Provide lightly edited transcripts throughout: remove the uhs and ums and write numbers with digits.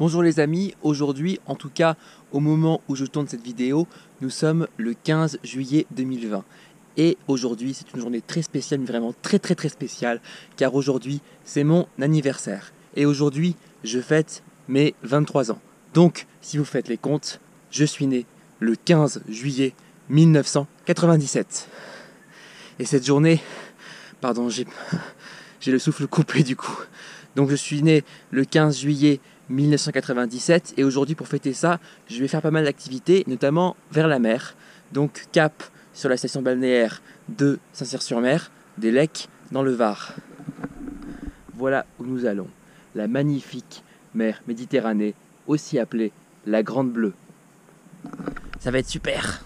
Bonjour les amis, aujourd'hui, en tout cas au moment où je tourne cette vidéo, nous sommes le 15 juillet 2020. Et aujourd'hui, c'est une journée très spéciale, mais vraiment très spéciale, car aujourd'hui, c'est mon anniversaire. Et aujourd'hui, je fête mes 23 ans. Donc, si vous faites les comptes, je suis né le 15 juillet 1997. Et cette journée, pardon, j'ai le souffle coupé du coup. Donc je suis né le 15 juillet 1997 et aujourd'hui pour fêter ça, je vais faire pas mal d'activités, notamment vers la mer. Donc cap sur la station balnéaire de Saint-Cyr-sur-Mer, des Lecs dans le Var. Voilà où nous allons, la magnifique mer Méditerranée, aussi appelée la Grande Bleue. Ça va être super!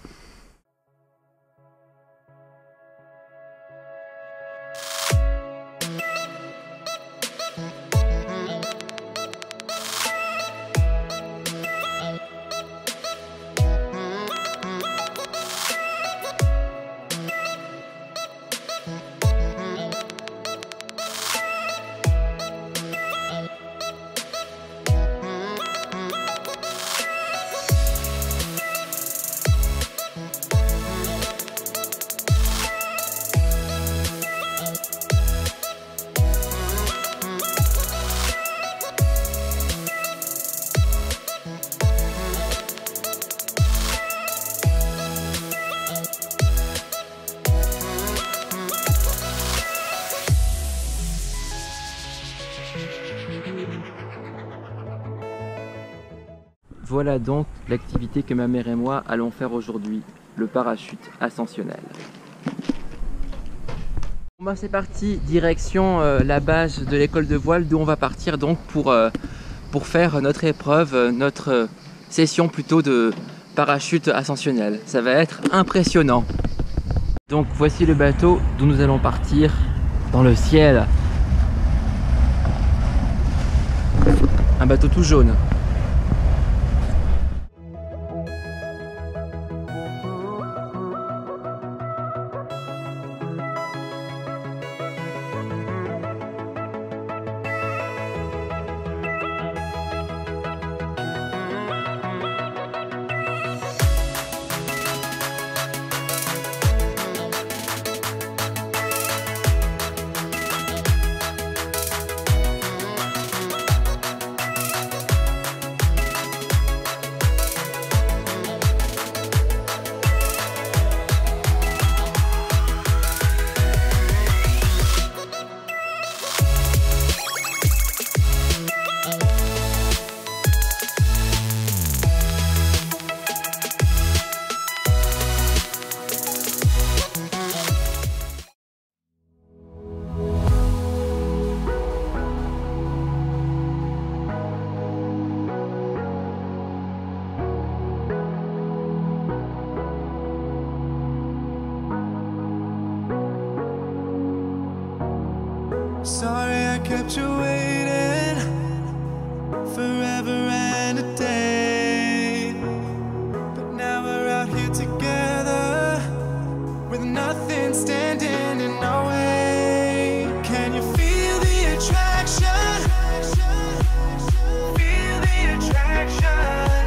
Voilà donc l'activité que ma mère et moi allons faire aujourd'hui, le parachute ascensionnel. Bon bah c'est parti, direction la base de l'école de voile d'où on va partir donc pour faire notre épreuve, notre session plutôt de parachute ascensionnel. Ça va être impressionnant. Donc voici le bateau d'où nous allons partir dans le ciel. Un bateau tout jaune. Sorry I kept you waiting forever and a day, but now we're out here together with nothing standing in our way. Can you feel the attraction? Feel the attraction.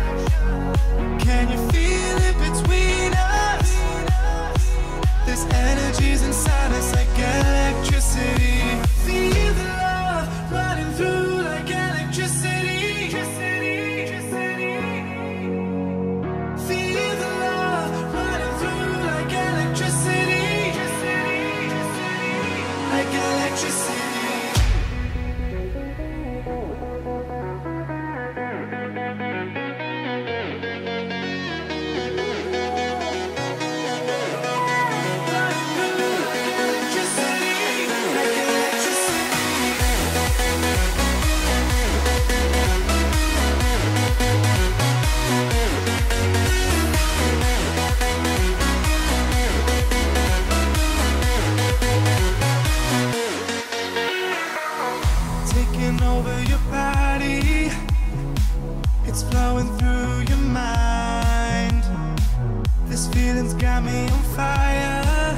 Can you feel it between us? This energy's inside us like electricity. Feel the love running through like electricity. Feel the love running through like electricity. Like electricity. Taking over your body, it's flowing through your mind. This feeling's got me on fire.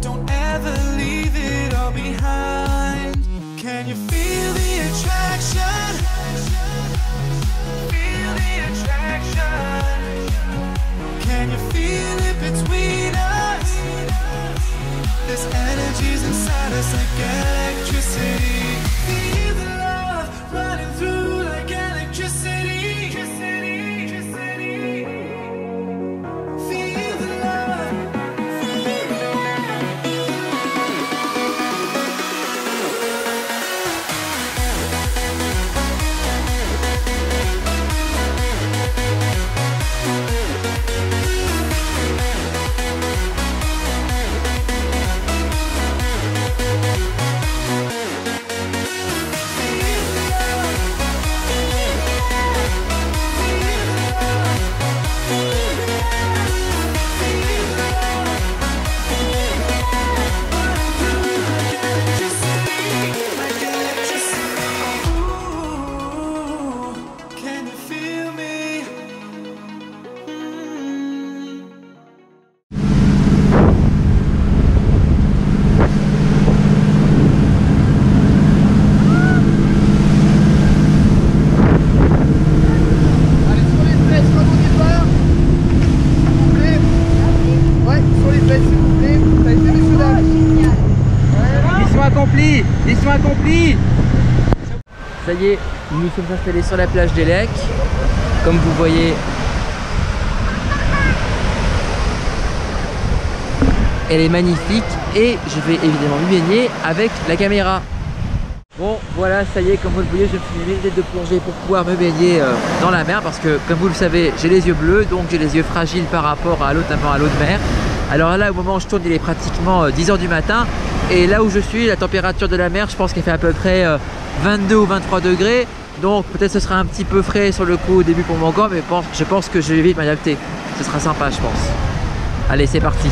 Don't ever leave it all behind. Can you feel the attraction? Mission accomplie. Ça y est, nous nous sommes installés sur la plage des Lecs. Comme vous voyez, elle est magnifique et je vais évidemment me baigner avec la caméra. Bon voilà, ça y est, comme vous le voyez, je me suis mis une lunettes de plongée pour pouvoir me baigner dans la mer parce que comme vous le savez, j'ai les yeux bleus, donc j'ai les yeux fragiles par rapport à l'eau, notamment à l'eau de mer. Alors là, au moment où je tourne, il est pratiquement 10 h du matin et là où je suis, la température de la mer, je pense qu'elle fait à peu près 22 ou 23 degrés. Donc peut-être ce sera un petit peu frais sur le coup au début pour mon corps, mais je pense que je vais vite m'adapter. Ce sera sympa, je pense. Allez, c'est parti.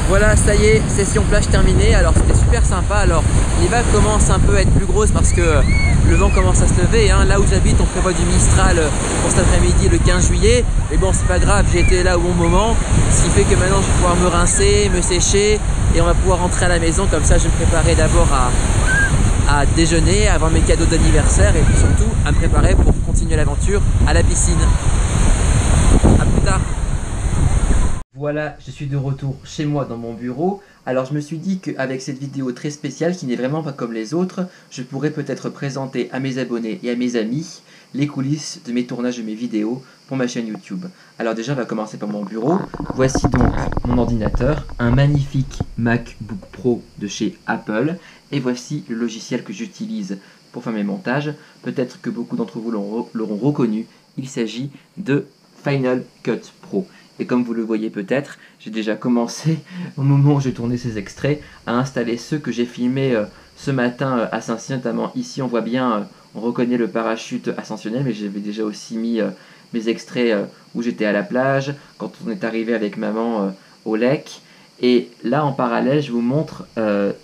Voilà, ça y est, session plage terminée. Alors c'était super sympa. Alors les vagues commencent un peu à être plus grosses parce que le vent commence à se lever, hein. Là où j'habite, on prévoit du Mistral pour cet après-midi le 15 juillet. Mais bon, c'est pas grave, j'ai été là au bon moment. Ce qui fait que maintenant je vais pouvoir me rincer, me sécher et on va pouvoir rentrer à la maison. Comme ça, je vais me préparer d'abord à déjeuner, à avoir mes cadeaux d'anniversaire et puis surtout à me préparer pour continuer l'aventure à la piscine. À plus tard. Voilà, je suis de retour chez moi dans mon bureau. Alors je me suis dit qu'avec cette vidéo très spéciale qui n'est vraiment pas comme les autres, je pourrais peut-être présenter à mes abonnés et à mes amis les coulisses de mes tournages de mes vidéos pour ma chaîne YouTube. Alors déjà on va commencer par mon bureau. Voici donc mon ordinateur, un magnifique MacBook Pro de chez Apple. Et voici le logiciel que j'utilise pour faire mes montages. Peut-être que beaucoup d'entre vous l'auront reconnu, il s'agit de Final Cut Pro. Et comme vous le voyez peut-être, j'ai déjà commencé, au moment où j'ai tourné ces extraits, à installer ceux que j'ai filmés ce matin à Saint-Cyr, notamment ici on voit bien, on reconnaît le parachute ascensionnel, mais j'avais déjà aussi mis mes extraits où j'étais à la plage, quand on est arrivé avec maman au Lec. Et là en parallèle, je vous montre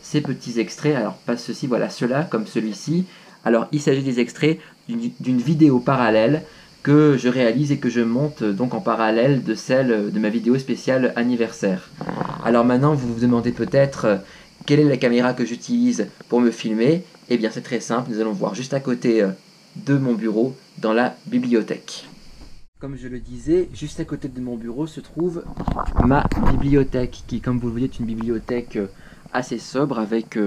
ces petits extraits, alors pas ceux-ci, voilà ceux-là, comme celui-ci. Alors il s'agit des extraits d'une vidéo parallèle que je réalise et que je monte donc en parallèle de celle de ma vidéo spéciale anniversaire. Alors maintenant vous vous demandez peut-être quelle est la caméra que j'utilise pour me filmer. Eh bien c'est très simple, nous allons voir juste à côté de mon bureau dans la bibliothèque. Comme je le disais, juste à côté de mon bureau se trouve ma bibliothèque qui, comme vous le voyez, est une bibliothèque assez sobre avec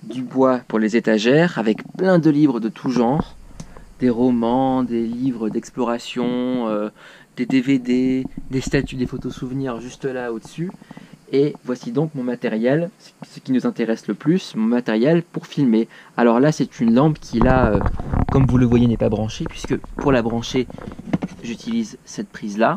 du bois pour les étagères, avec plein de livres de tout genre. Des romans, des livres d'exploration, des DVD, des statues, des photos souvenirs juste là au-dessus. Et voici donc mon matériel, ce qui nous intéresse le plus, mon matériel pour filmer. Alors là c'est une lampe qui là, comme vous le voyez, n'est pas branchée, puisque pour la brancher, j'utilise cette prise là.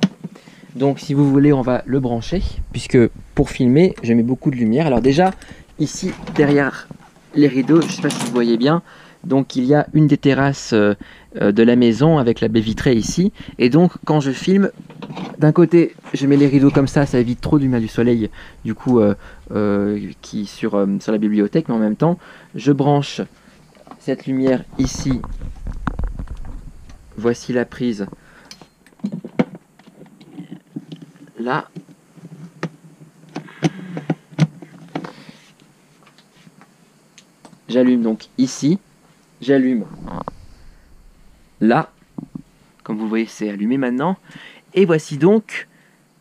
Donc si vous voulez, on va le brancher, puisque pour filmer, je mets beaucoup de lumière. Alors déjà, ici, derrière les rideaux, je ne sais pas si vous voyez bien, donc il y a une des terrasses de la maison avec la baie vitrée ici. Et donc quand je filme, d'un côté je mets les rideaux comme ça évite trop de lumière du soleil du coup qui sur la bibliothèque. Mais en même temps je branche cette lumière ici voici la prise. Là. J'allume donc ici. J'allume là. Comme vous voyez, c'est allumé maintenant. Et voici donc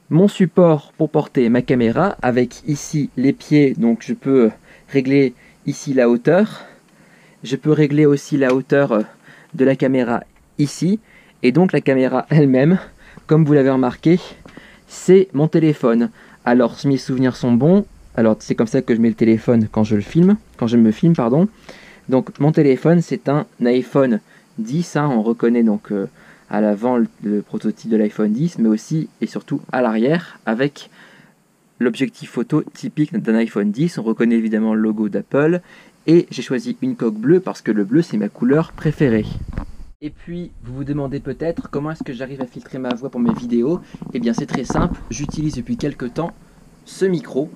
mon support pour porter ma caméra avec ici les pieds. Donc je peux régler ici la hauteur. Je peux régler aussi la hauteur de la caméra ici. Et donc la caméra elle-même, comme vous l'avez remarqué, c'est mon téléphone. Alors si mes souvenirs sont bons, alors c'est comme ça que je mets le téléphone quand je me filme, pardon. Donc mon téléphone, c'est un iPhone 10, hein, on reconnaît donc à l'avant le prototype de l'iPhone 10, mais aussi et surtout à l'arrière avec l'objectif photo typique d'un iPhone 10. On reconnaît évidemment le logo d'Apple et j'ai choisi une coque bleue parce que le bleu c'est ma couleur préférée. Et puis vous vous demandez peut-être comment est-ce que j'arrive à filtrer ma voix pour mes vidéos. Eh bien c'est très simple, j'utilise depuis quelques temps ce micro.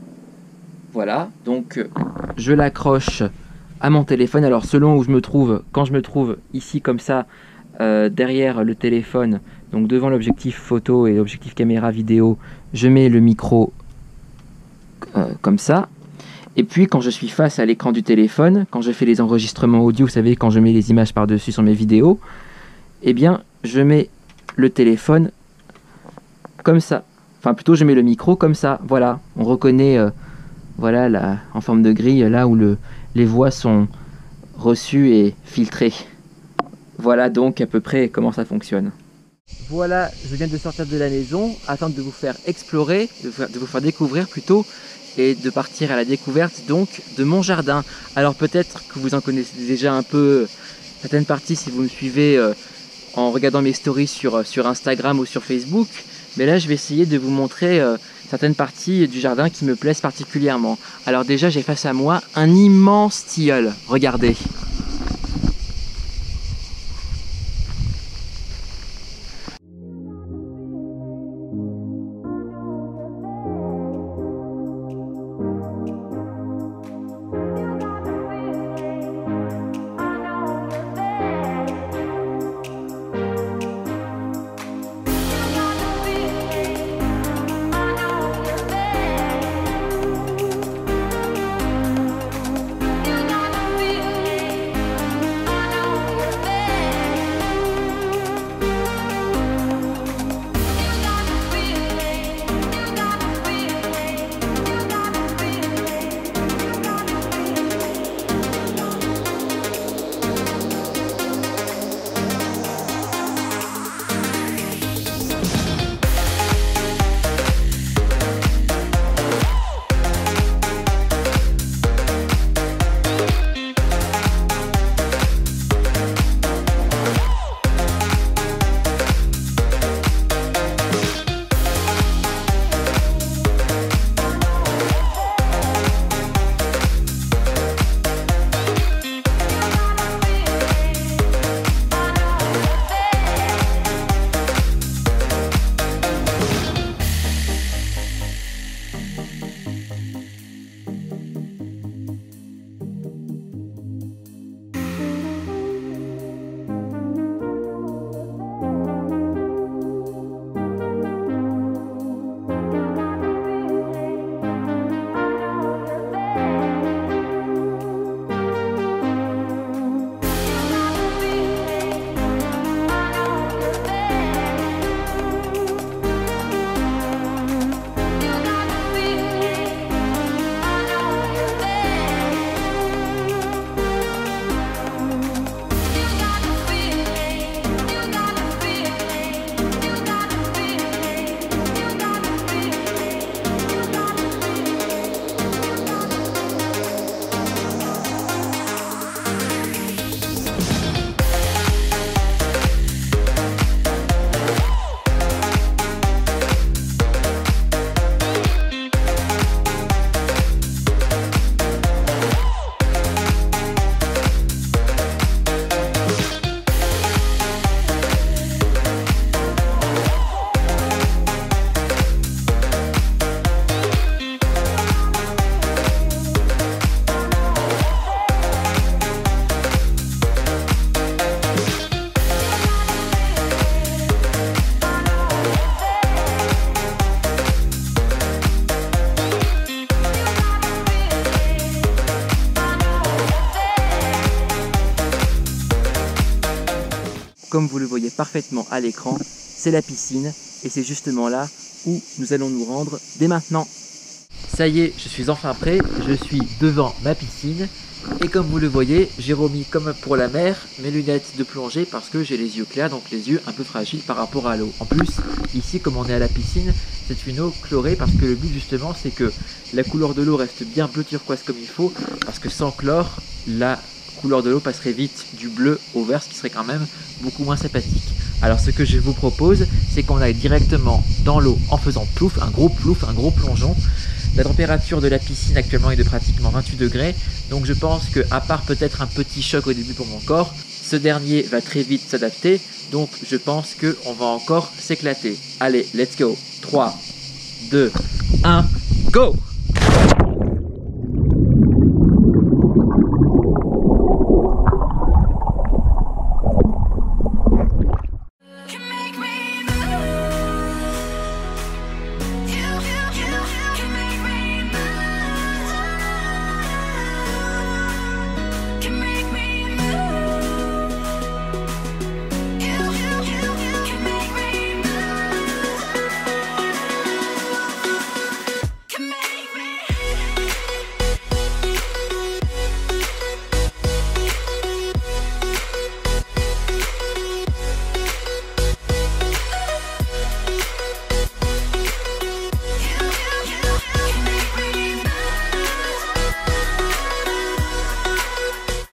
Voilà, donc je l'accroche à mon téléphone. Alors selon où je me trouve, quand je me trouve ici comme ça, derrière le téléphone, donc devant l'objectif photo et l'objectif caméra vidéo, je mets le micro comme ça. Et puis quand je suis face à l'écran du téléphone, quand je fais les enregistrements audio, vous savez, quand je mets les images par-dessus sur mes vidéos, eh bien je mets le téléphone comme ça. Enfin plutôt je mets le micro comme ça. Voilà, on reconnaît voilà là, en forme de grille, là où les voix sont reçues et filtrées. Voilà donc à peu près comment ça fonctionne. Voilà, je viens de sortir de la maison afin de vous faire explorer, de vous faire découvrir plutôt, et de partir à la découverte donc de mon jardin. Alors peut-être que vous en connaissez déjà un peu certaines parties si vous me suivez en regardant mes stories sur Instagram ou sur Facebook, mais là je vais essayer de vous montrer certaines parties du jardin qui me plaisent particulièrement. Alors déjà j'ai face à moi un immense tilleul, regardez. comme vous le voyez parfaitement à l'écran, c'est la piscine et c'est justement là où nous allons nous rendre dès maintenant. Ça y est, je suis enfin prêt, je suis devant ma piscine et comme vous le voyez, j'ai remis comme pour la mer mes lunettes de plongée parce que j'ai les yeux clairs, donc les yeux un peu fragiles par rapport à l'eau. En plus, ici comme on est à la piscine, c'est une eau chlorée parce que le but justement c'est que la couleur de l'eau reste bien bleu turquoise comme il faut parce que sans chlore, la couleur de l'eau passerait vite du bleu au vert, ce qui serait quand même beaucoup moins sympathique. Alors ce que je vous propose, c'est qu'on aille directement dans l'eau en faisant plouf, un gros plongeon. La température de la piscine actuellement est de pratiquement 28 degrés, donc je pense que à part peut-être un petit choc au début pour mon corps, ce dernier va très vite s'adapter, donc je pense qu'on va encore s'éclater. Allez, let's go. 3, 2, 1, go!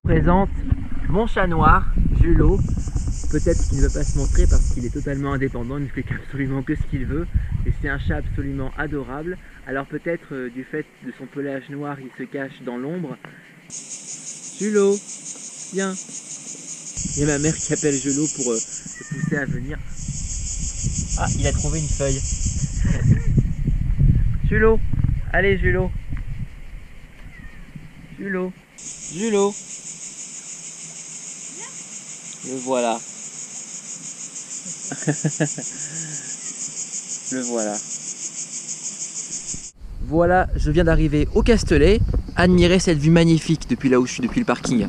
Présente mon chat noir, Julo. Peut-être qu'il ne veut pas se montrer parce qu'il est totalement indépendant, il ne fait absolument que ce qu'il veut. Et c'est un chat absolument adorable. Alors peut-être du fait de son pelage noir, il se cache dans l'ombre. Julo, viens. Il y a ma mère qui appelle Julo pour le pousser à venir. Ah, il a trouvé une feuille. Julo, allez Julo. Julo, Julo. Le voilà. Le voilà. Voilà, je viens d'arriver au Castelet. Admirez cette vue magnifique depuis là où je suis, depuis le parking.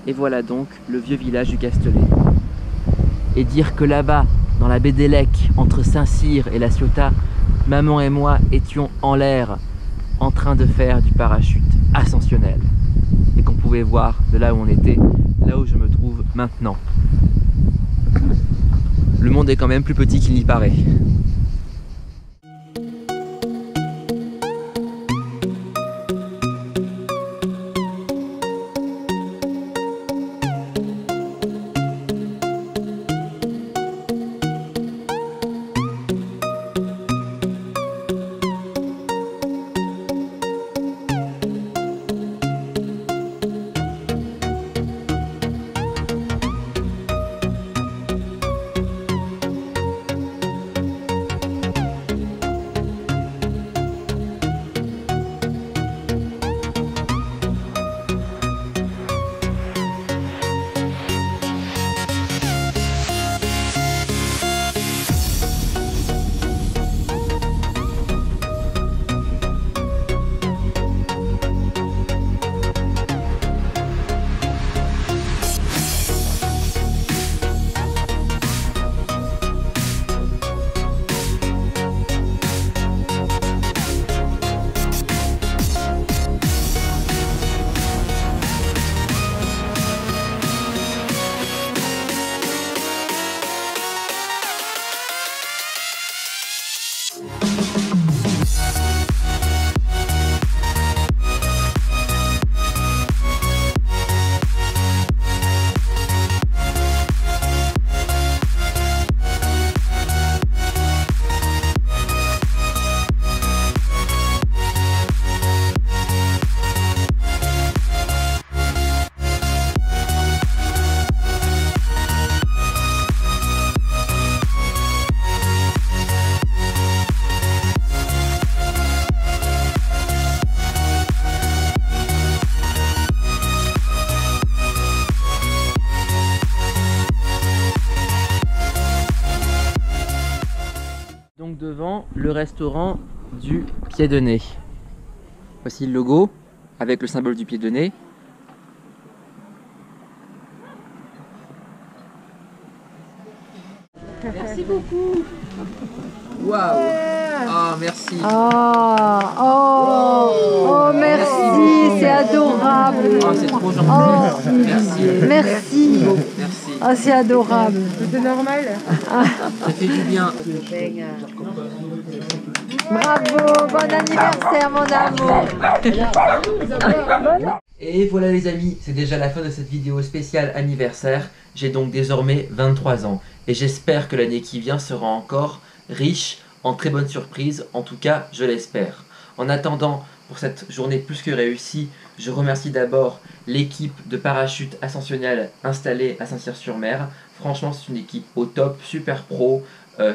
Et voilà donc le vieux village du Castelet. Et dire que là-bas, dans la baie d'Élec, entre Saint-Cyr et La Ciotat, maman et moi étions en l'air en train de faire du parachute ascensionnel et qu'on pouvait voir de là où on était, là où je me trouve maintenant. Le monde est quand même plus petit qu'il n'y paraît. Donc devant le restaurant du Pied de Nez. Voici le logo avec le symbole du pied de nez. Merci beaucoup. Waouh! Ah, merci! Merci, c'est adorable. Oh, c'est trop gentil! Merci! Merci. Merci! Oh, c'est adorable. C'est normal. Ça fait du bien! Bravo, bon anniversaire mon amour. Et voilà les amis, c'est déjà la fin de cette vidéo spéciale anniversaire. J'ai donc désormais 23 ans et j'espère que l'année qui vient sera encore riche en très bonnes surprises, en tout cas je l'espère. En attendant, pour cette journée plus que réussie, je remercie d'abord l'équipe de parachute ascensionnel installée à Saint-Cyr-sur-Mer. Franchement c'est une équipe au top, super pro,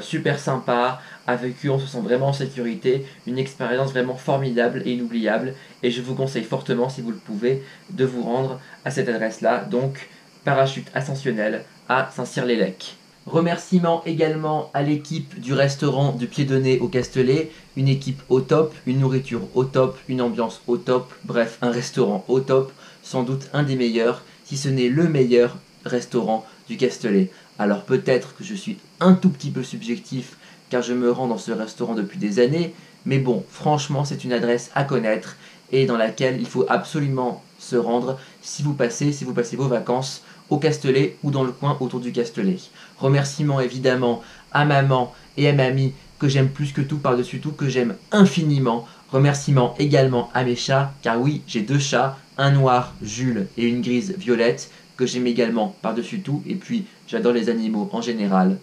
super sympa, avec eux on se sent vraiment en sécurité, une expérience vraiment formidable et inoubliable, et je vous conseille fortement, si vous le pouvez, de vous rendre à cette adresse-là, donc parachute ascensionnel à Saint-Cyr-les-Lecs. Remerciements également à l'équipe du restaurant du Pied de Nez au Castellet, une équipe au top, une nourriture au top, une ambiance au top, bref un restaurant au top, sans doute un des meilleurs, si ce n'est le meilleur restaurant du Castellet. Alors peut-être que je suis un tout petit peu subjectif car je me rends dans ce restaurant depuis des années, mais bon, franchement c'est une adresse à connaître et dans laquelle il faut absolument se rendre si vous passez vos vacances au Castellet ou dans le coin autour du Castellet. Remerciements évidemment à maman et à mamie que j'aime plus que tout par-dessus tout, que j'aime infiniment. Remerciements également à mes chats, car oui, j'ai 2 chats, un noir, Jules, et une grise, Violette, que j'aime également par-dessus tout, et puis j'adore les animaux en général.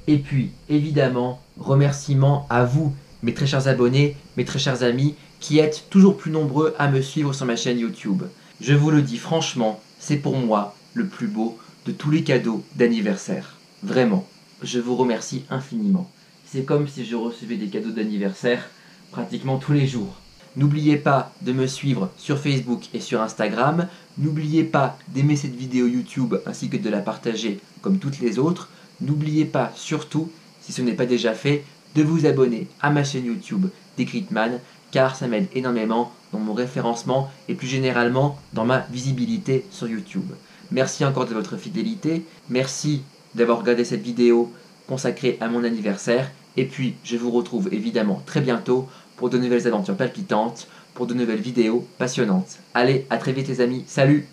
Et puis, évidemment, remerciements à vous, mes très chers abonnés, mes très chers amis, qui êtes toujours plus nombreux à me suivre sur ma chaîne YouTube. Je vous le dis franchement, c'est pour moi le plus beau de tous les cadeaux d'anniversaire. Vraiment, je vous remercie infiniment. C'est comme si je recevais des cadeaux d'anniversaire pratiquement tous les jours. N'oubliez pas de me suivre sur Facebook et sur Instagram. N'oubliez pas d'aimer cette vidéo YouTube ainsi que de la partager comme toutes les autres. N'oubliez pas surtout, si ce n'est pas déjà fait, de vous abonner à ma chaîne YouTube Decryptman, car ça m'aide énormément dans mon référencement et plus généralement dans ma visibilité sur YouTube. Merci encore de votre fidélité, merci d'avoir regardé cette vidéo consacrée à mon anniversaire, et puis je vous retrouve évidemment très bientôt pour de nouvelles aventures palpitantes, pour de nouvelles vidéos passionnantes. Allez, à très vite les amis, salut!